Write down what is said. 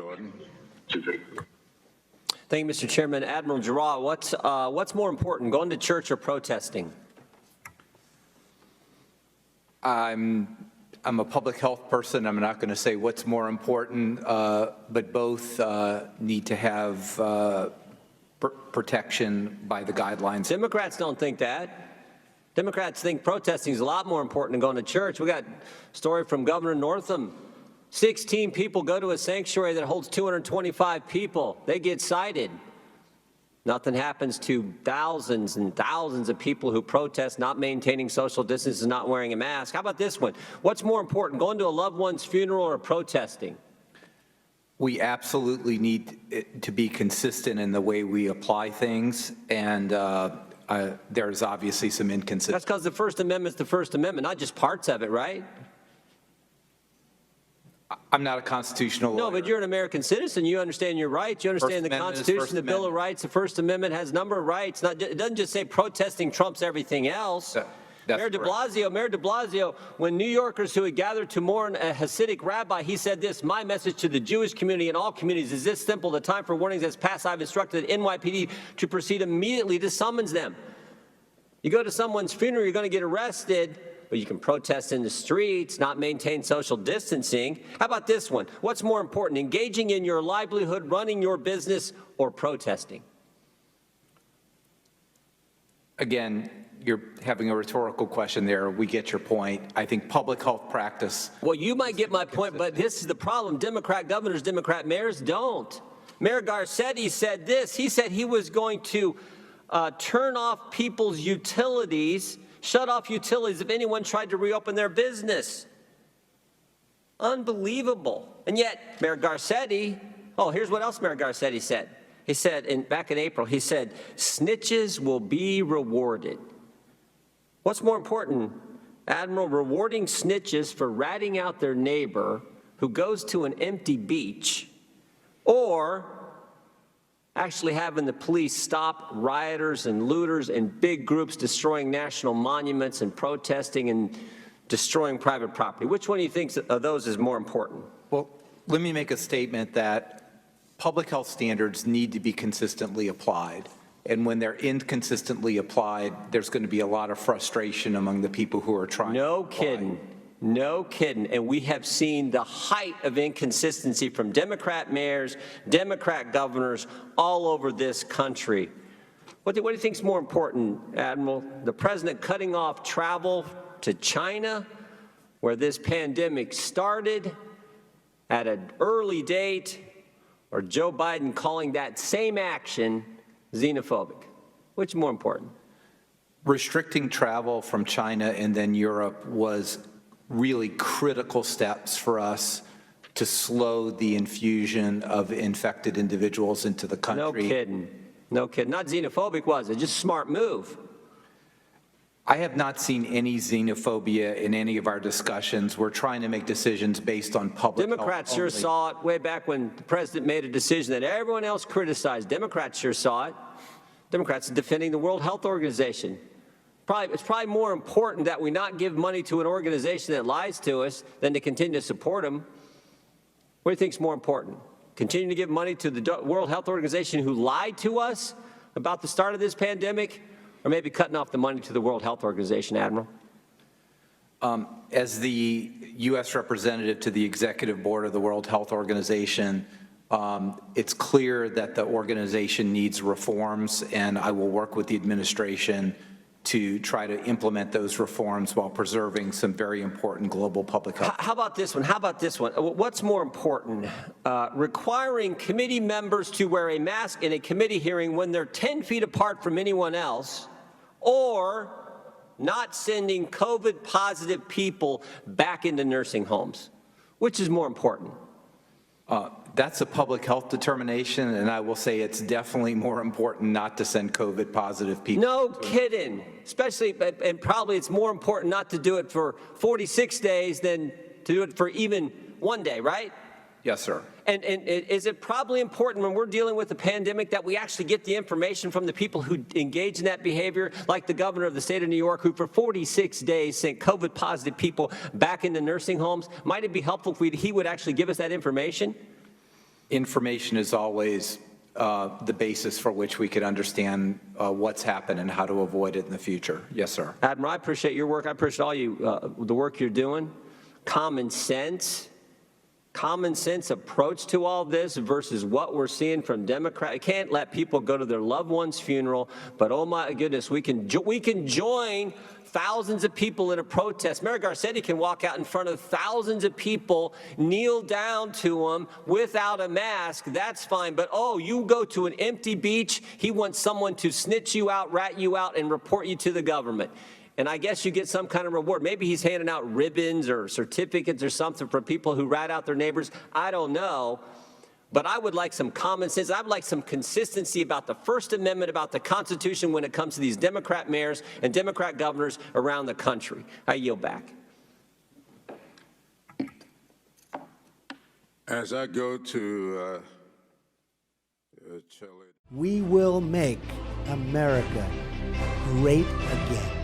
Jordan. Thank you, Mr. Chairman. Admiral Giroir, what's more important, going to church or protesting? I'm a public health person. I'm not going to say what's more important, but both need to have protection by the guidelines. Democrats don't think that. Democrats think protesting is a lot more important than going to church. We got a story from Governor Northam. 16 people go to a sanctuary that holds 225 people. They get cited. Nothing happens to thousands and thousands of people who protest not maintaining social distance and not wearing a mask. How about this one? What's more important, going to a loved one's funeral or protesting? We absolutely need to be consistent in the way we apply things, and there's obviously some inconsistency. That's because the First Amendment's the First Amendment, not just parts of it, right? I'm not a constitutional lawyer. No, but you're an American citizen. You understand your rights. You understand the Constitution, the Bill of Rights. The First Amendment has a number of rights. It doesn't just say protesting trumps everything else. Mayor de Blasio, when New Yorkers who had gathered to mourn a Hasidic rabbi, he said this: my message to the Jewish community and all communities is this simple: the time for warnings has passed. I've instructed the NYPD to proceed immediately to summons them. You go to someone's funeral, you're going to get arrested, but you can protest in the streets, not maintain social distancing. How about this one? What's more important, engaging in your livelihood, running your business, or protesting? Again, you're having a rhetorical question there. We get your point. I think public health practice. Well, you might get my point, but this is the problem. Democrat governors, Democrat mayors don't. Mayor Garcetti said this. He said he was going to turn off people's utilities, shut off utilities if anyone tried to reopen their business. Unbelievable. And yet, Mayor Garcetti, here's what else Mayor Garcetti said. He said, back in April, he said, snitches will be rewarded. What's more important, Admiral, rewarding snitches for ratting out their neighbor who goes to an empty beach, or actually having the police stop rioters and looters in big groups destroying national monuments and protesting and destroying private property? Which one do you think of those is more important? Well, let me make a statement that public health standards need to be consistently applied. And when they're inconsistently applied, there's going to be a lot of frustration among the people who are trying to apply. No kidding. And we have seen the height of inconsistency from Democrat mayors, Democrat governors all over this country. What do you think is more important, Admiral? The president cutting off travel to China, where this pandemic started at an early date, or Joe Biden calling that same action xenophobic? Which is more important? Restricting travel from China and then Europe was really critical steps for us to slow the infusion of infected individuals into the country. No kidding. No kidding. Not xenophobic, was it? Just a smart move. I have not seen any xenophobia in any of our discussions. We're trying to make decisions based on public health Democrats sure saw it way back when the president made a decision that everyone else criticized. Democrats sure saw it. Democrats are defending the World Health Organization. It's probably more important that we not give money to an organization that lies to us than to continue to support them. What do you think is more important? Continue to give money to the World Health Organization who lied to us about the start of this pandemic, or maybe cutting off the money to the World Health Organization, Admiral? As the U.S. representative to the executive board of the World Health Organization, it's clear that the organization needs reforms, and I will work with the administration to try to implement those reforms while preserving some very important global public health. How about this one? What's more important? Requiring committee members to wear a mask in a committee hearing when they're 10 feet apart from anyone else, or not sending COVID-positive people back into nursing homes? Which is more important? That's a public health determination, and I will say it's definitely more important not to send COVID-positive people. No kidding. Especially, and probably it's more important not to do it for 46 days than to do it for even 1 day, right? Yes, sir. And is it probably important when we're dealing with the pandemic that we actually get the information from the people who engage in that behavior, like the governor of the state of New York, who for 46 days sent COVID-positive people back into nursing homes? Might it be helpful if he would actually give us that information? Information is always the basis for which we could understand what's happened and how to avoid it in the future. Yes, sir. Admiral, I appreciate your work. I appreciate all you, the work you're doing. Common sense approach to all this versus what we're seeing from Democrats. Can't let people go to their loved one's funeral, but oh my goodness, we can join thousands of people in a protest. Mayor Garcetti can walk out in front of thousands of people, kneel down to him without a mask. That's fine. But oh, you go to an empty beach, he wants someone to snitch you out, rat you out, and report you to the government. And I guess you get some kind of reward. Maybe he's handing out ribbons or certificates or something for people who rat out their neighbors. I don't know. But I would like some common sense. I would like some consistency about the First Amendment, about the Constitution when it comes to these Democrat mayors and Democrat governors around the country. I yield back. As I go to Chile. We will make America great again.